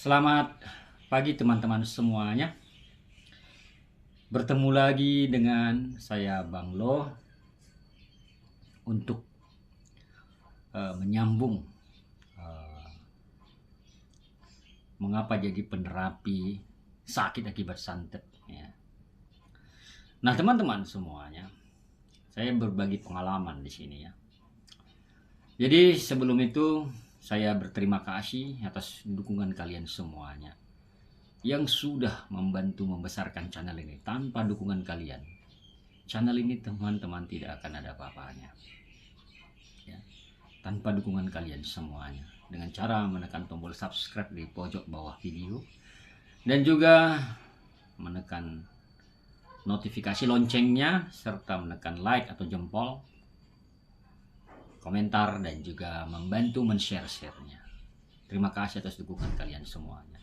Selamat pagi teman-teman semuanya. Bertemu lagi dengan saya Bang Lo untuk menyambung mengapa jadi penerapi sakit akibat santet ya. Nah, teman-teman semuanya, saya berbagi pengalaman di sini ya. Jadi sebelum itu saya berterima kasih atas dukungan kalian semuanya yang sudah membantu membesarkan channel ini. Tanpa dukungan kalian, channel ini teman-teman tidak akan ada apa-apanya ya. Tanpa dukungan kalian semuanya, dengan cara menekan tombol subscribe di pojok bawah video dan juga menekan notifikasi loncengnya, serta menekan like atau jempol, komentar, dan juga membantu men-share-nya. Terima kasih atas dukungan kalian semuanya.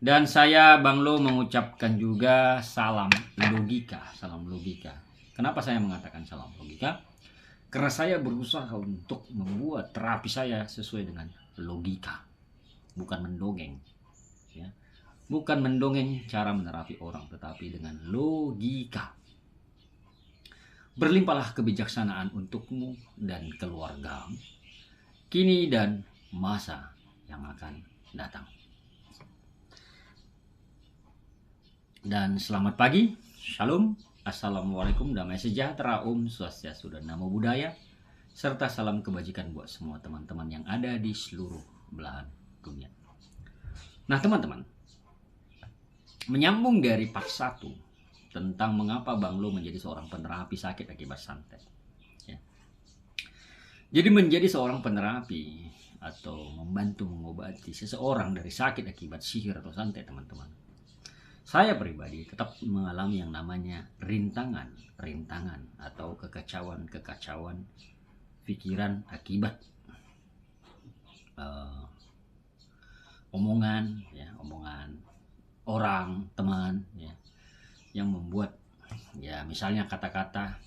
Dan saya Bang Lo mengucapkan juga salam logika, salam logika. Kenapa saya mengatakan salam logika? Karena saya berusaha untuk membuat terapi saya sesuai dengan logika, bukan mendongeng ya. Bukan mendongeng cara menerapi orang, tetapi dengan logika. Berlimpahlah kebijaksanaan untukmu dan keluargamu, kini dan masa yang akan datang. Dan selamat pagi, shalom, assalamualaikum, damai sejahtera, om swastiastu dan namo buddhaya, serta salam kebajikan buat semua teman-teman yang ada di seluruh belahan dunia. Nah teman-teman, menyambung dari part 1 tentang mengapa Bang Lo menjadi seorang penerapi sakit akibat santet ya. Jadi menjadi seorang penerapi atau membantu mengobati seseorang dari sakit akibat sihir atau santet, teman-teman, saya pribadi tetap mengalami yang namanya rintangan atau kekacauan pikiran akibat omongan orang, teman ya, yang membuat ya misalnya kata-kata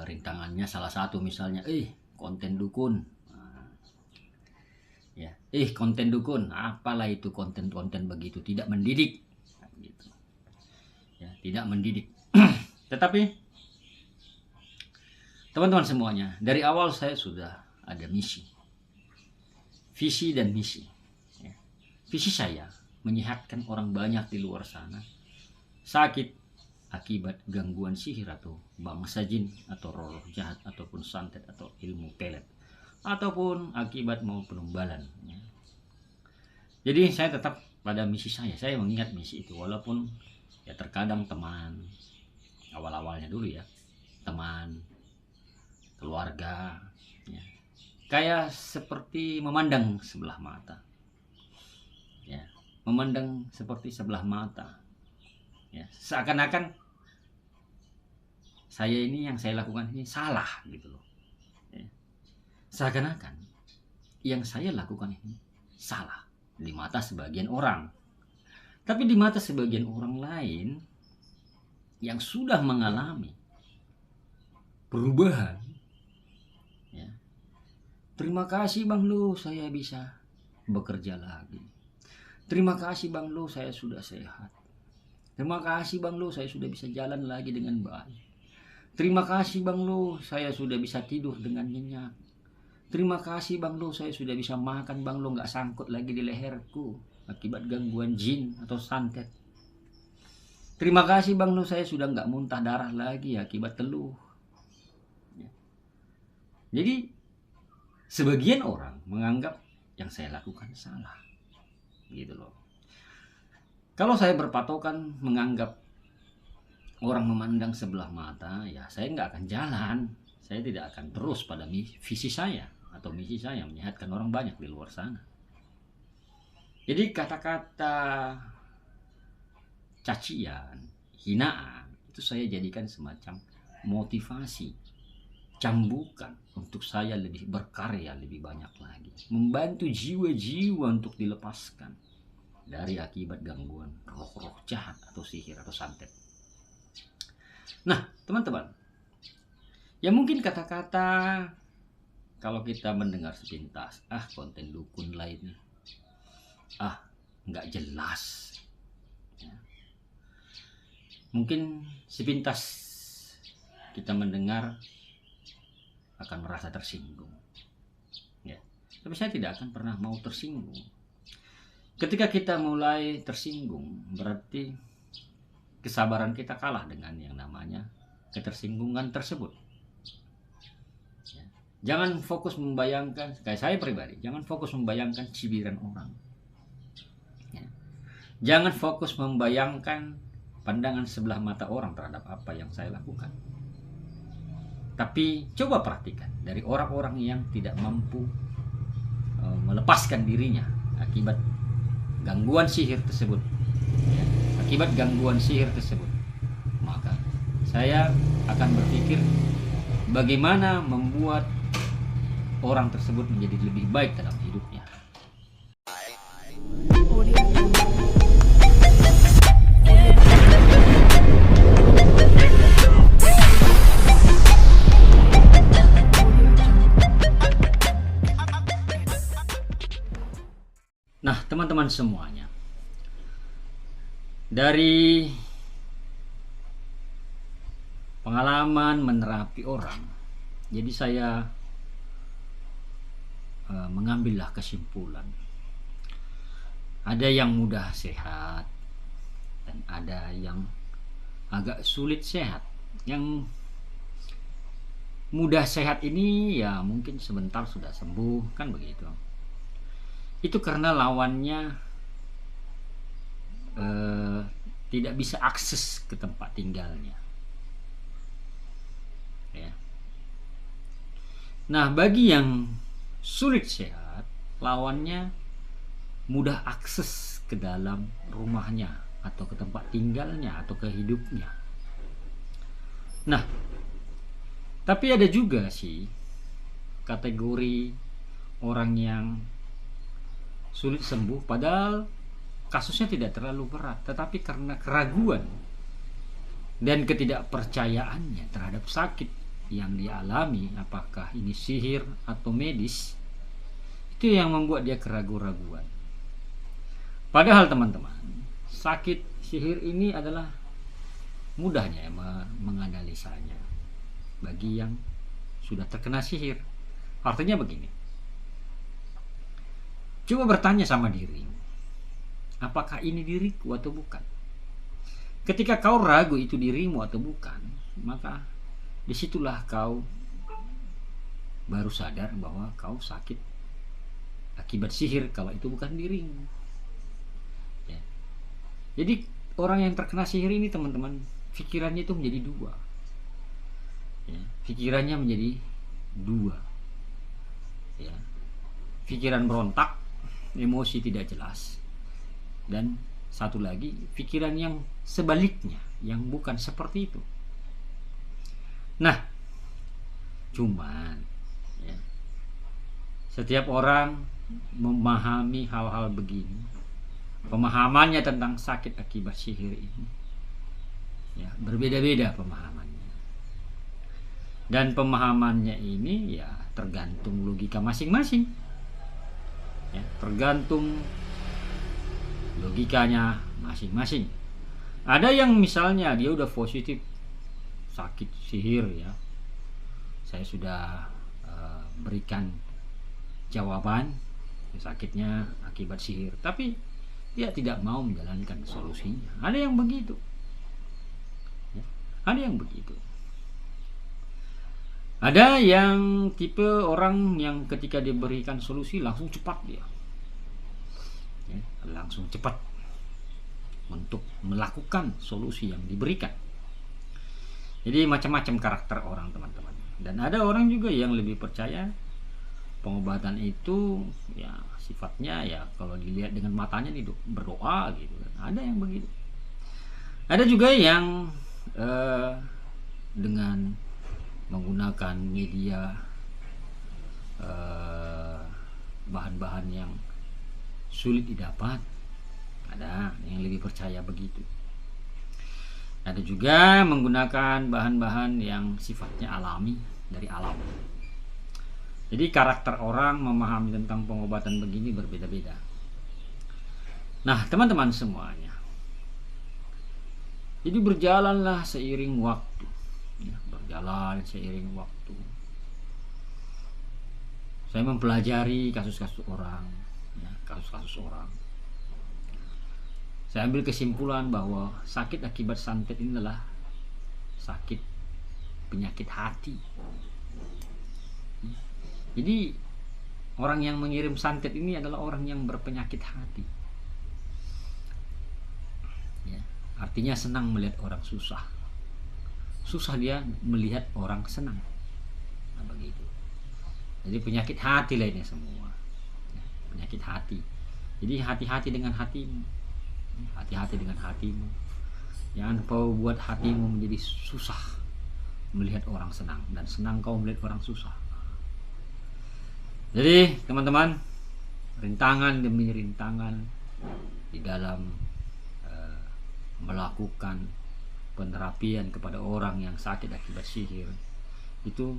rintangannya salah satu misalnya konten dukun ya, konten dukun, apalah itu konten-konten begitu, tidak mendidik gitu ya, tidak mendidik. Tetapi teman-teman semuanya, dari awal saya sudah ada misi, visi dan misi ya. Visi saya menyehatkan orang banyak di luar sana sakit akibat gangguan sihir atau bangsa jin atau roh jahat ataupun santet atau ilmu pelet ataupun akibat mau penumbalan ya. Jadi saya tetap pada misi saya mengingat misi itu, walaupun ya terkadang teman, awal-awalnya dulu ya, teman, keluarga ya, kayak seperti memandang sebelah mata ya, memandang seperti sebelah mata ya, seakan-akan saya ini yang saya lakukan ini salah gitu loh ya. Seakan-akan yang saya lakukan ini salah di mata sebagian orang, tapi di mata sebagian orang lain yang sudah mengalami perubahan ya, terima kasih Bang Lo, saya bisa bekerja lagi. Terima kasih Bang Lo, saya sudah sehat. Terima kasih Bang Lo, saya sudah bisa jalan lagi dengan baik. Terima kasih Bang Lo, saya sudah bisa tidur dengan nyenyak. Terima kasih Bang Lo, saya sudah bisa makan Bang Lo, nggak sangkut lagi di leherku akibat gangguan jin atau santet. Terima kasih Bang Lo, saya sudah nggak muntah darah lagi akibat teluh ya. Jadi sebagian orang menganggap yang saya lakukan salah gitu loh. Kalau saya berpatokan menganggap orang memandang sebelah mata, ya saya nggak akan jalan. Saya tidak akan terus pada visi saya atau misi saya menyehatkan orang banyak di luar sana. Jadi kata-kata cacian, hinaan, itu saya jadikan semacam motivasi, cambukan untuk saya lebih berkarya lebih banyak lagi, membantu jiwa-jiwa untuk dilepaskan dari akibat gangguan roh-roh jahat atau sihir atau santet. Nah teman-teman, ya mungkin kata-kata kalau kita mendengar sepintas, konten dukun lainnya, nggak jelas. Ya. Mungkin sepintas kita mendengar akan merasa tersinggung. Ya. Tapi saya tidak akan pernah mau tersinggung. Ketika kita mulai tersinggung, berarti kesabaran kita kalah dengan yang namanya ketersinggungan tersebut. Ya. Jangan fokus membayangkan, kayak saya pribadi, jangan fokus membayangkan cibiran orang. Ya. Jangan fokus membayangkan pandangan sebelah mata orang terhadap apa yang saya lakukan. Tapi coba perhatikan dari orang-orang yang tidak mampu melepaskan dirinya akibat gangguan sihir tersebut. Ya, akibat gangguan sihir tersebut, maka saya akan berpikir bagaimana membuat orang tersebut menjadi lebih baik dalam hidupnya. Nah, teman-teman semuanya, dari pengalaman menerapi orang, jadi saya mengambillah kesimpulan. Ada yang mudah sehat dan ada yang agak sulit sehat. Yang mudah sehat ini ya mungkin sebentar sudah sembuh, kan begitu. Itu karena lawannya tidak bisa akses ke tempat tinggalnya. Ya. Nah, bagi yang sulit sehat, lawannya mudah akses ke dalam rumahnya atau ke tempat tinggalnya atau ke hidupnya. Nah, tapi ada juga sih kategori orang yang sulit sembuh padahal kasusnya tidak terlalu berat, tetapi karena keraguan dan ketidakpercayaannya terhadap sakit yang dialami, apakah ini sihir atau medis, itu yang membuat dia keraguan-raguan. Padahal teman-teman, sakit sihir ini adalah mudahnya menganalisanya bagi yang sudah terkena sihir. Artinya begini, coba bertanya sama diri, apakah ini diriku atau bukan? Ketika kau ragu itu dirimu atau bukan, maka disitulah kau baru sadar bahwa kau sakit akibat sihir kalau itu bukan dirimu. Ya. Jadi orang yang terkena sihir ini teman-teman, pikirannya itu menjadi dua. Ya. Pikirannya menjadi dua. Ya. Pikiran berontak, emosi tidak jelas, dan satu lagi pikiran yang sebaliknya, yang bukan seperti itu. Nah, cuman ya, setiap orang memahami hal-hal begini, pemahamannya tentang sakit akibat sihir ini ya berbeda-beda pemahamannya, dan pemahamannya ini ya tergantung logika masing-masing. Ya, tergantung logikanya masing-masing. Ada yang misalnya dia udah positif sakit sihir, ya saya sudah berikan jawaban sakitnya akibat sihir, tapi dia tidak mau menjalankan solusinya. Ada yang begitu ya, ada yang begitu. Ada yang tipe orang yang ketika diberikan solusi langsung cepat dia ya, langsung cepat untuk melakukan solusi yang diberikan. Jadi macam-macam karakter orang teman-teman. Dan ada orang juga yang lebih percaya pengobatan itu ya sifatnya ya kalau dilihat dengan matanya nih berdoa gitu. Ada yang begitu. Ada juga yang dengan menggunakan media bahan-bahan yang sulit didapat. Ada yang lebih percaya begitu. Ada juga menggunakan bahan-bahan yang sifatnya alami, dari alam. Jadi karakter orang memahami tentang pengobatan begini berbeda-beda. Nah, teman-teman semuanya, jadi berjalanlah seiring waktu, ya, berjalan seiring waktu. Saya mempelajari kasus-kasus orang, ya, kasus-kasus orang. Saya ambil kesimpulan bahwa sakit akibat santet ini adalah sakit penyakit hati. Jadi orang yang mengirim santet ini adalah orang yang berpenyakit hati. Ya, artinya senang melihat orang susah. Susah dia melihat orang senang. Nah, begitu. Jadi penyakit hati lainnya semua. Ya, penyakit hati. Jadi hati-hati dengan hatimu. Hati-hati dengan hatimu. Jangan kau buat hatimu menjadi susah melihat orang senang, dan senang kau melihat orang susah. Jadi teman-teman, rintangan demi rintangan di dalam melakukan penerapian kepada orang yang sakit akibat sihir itu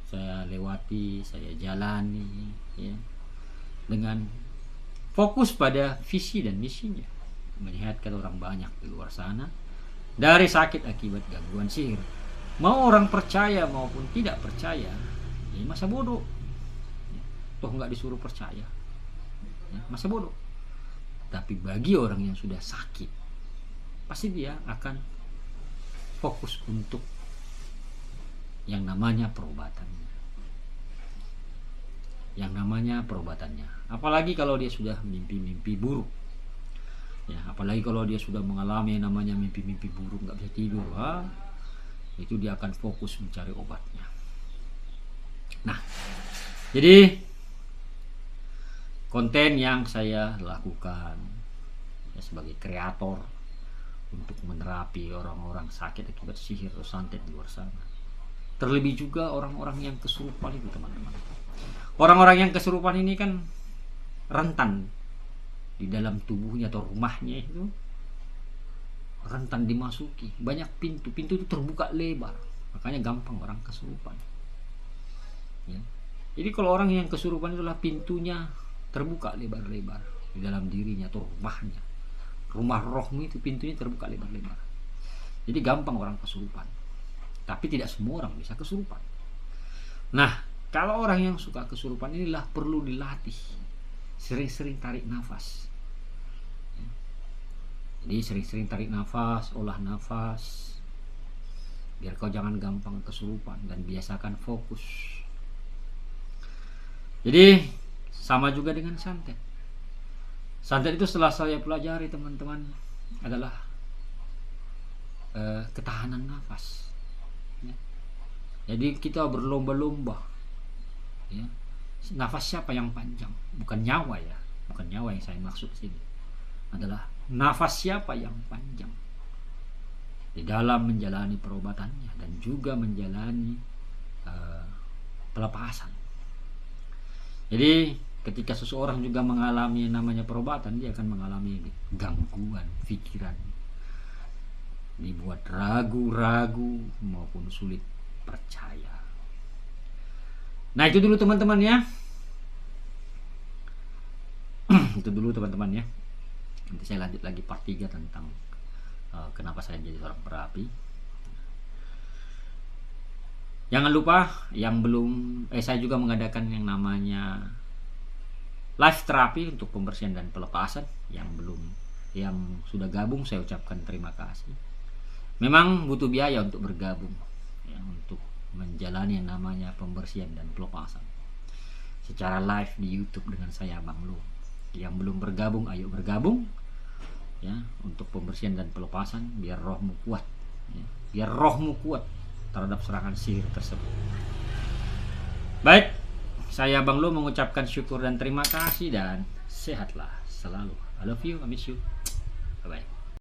saya lewati, saya jalani, ya, dengan fokus pada visi dan misinya, menyehatkan orang banyak di luar sana dari sakit akibat gangguan sihir. Mau orang percaya maupun tidak percaya, ya masa bodoh. Toh nggak disuruh percaya, ya, masa bodoh. Tapi bagi orang yang sudah sakit, pasti dia akan fokus untuk yang namanya perobatannya. Yang namanya perobatannya. Apalagi kalau dia sudah mimpi-mimpi buruk, ya, apalagi kalau dia sudah mengalami yang namanya mimpi-mimpi buruk, nggak bisa tidur, itu dia akan fokus mencari obatnya. Nah, jadi konten yang saya lakukan, ya, sebagai kreator untuk menerapi orang-orang sakit akibat sihir atau santet di luar sana. Terlebih juga orang-orang yang kesurupan itu, teman-teman. Orang-orang yang kesurupan ini kan rentan di dalam tubuhnya atau rumahnya itu, rentan dimasuki. Banyak pintu itu terbuka lebar, makanya gampang orang kesurupan, ya. Jadi kalau orang yang kesurupan itulah pintunya terbuka lebar-lebar di dalam dirinya atau rumahnya. Rumah rohmu itu pintunya terbuka lebar-lebar. Jadi gampang orang kesurupan. Tapi tidak semua orang bisa kesurupan. Nah, kalau orang yang suka kesurupan inilah perlu dilatih. Sering-sering tarik nafas. Jadi sering-sering tarik nafas, olah nafas, biar kau jangan gampang kesurupan, dan biasakan fokus. Jadi sama juga dengan santet. Santet itu setelah saya pelajari, teman-teman, adalah ketahanan nafas, ya. Jadi kita berlomba-lomba, ya. Nafas siapa yang panjang? Bukan nyawa, ya. Bukan nyawa yang saya maksud sini. Adalah nafas siapa yang panjang di dalam menjalani perobatannya dan juga menjalani pelepasan. Jadi ketika seseorang juga mengalami namanya perobatan, dia akan mengalami gangguan pikiran, dibuat ragu-ragu maupun sulit percaya. Nah, itu dulu teman-teman, ya. Itu dulu teman-teman, ya. Nanti saya lanjut lagi part 3 tentang kenapa saya jadi seorang perapi. Jangan lupa yang belum, saya juga mengadakan yang namanya live terapi untuk pembersihan dan pelepasan. Yang sudah gabung, saya ucapkan terima kasih. Memang butuh biaya untuk bergabung, ya, untuk menjalani yang namanya pembersihan dan pelepasan secara live di YouTube dengan saya, Bang Lu. Yang belum bergabung, ayo bergabung, ya, untuk pembersihan dan pelepasan, biar rohmu kuat, ya, biar rohmu kuat terhadap serangan sihir tersebut. Baik, saya Bang Lu mengucapkan syukur dan terima kasih, dan sehatlah selalu. I love you, I miss you. Bye bye.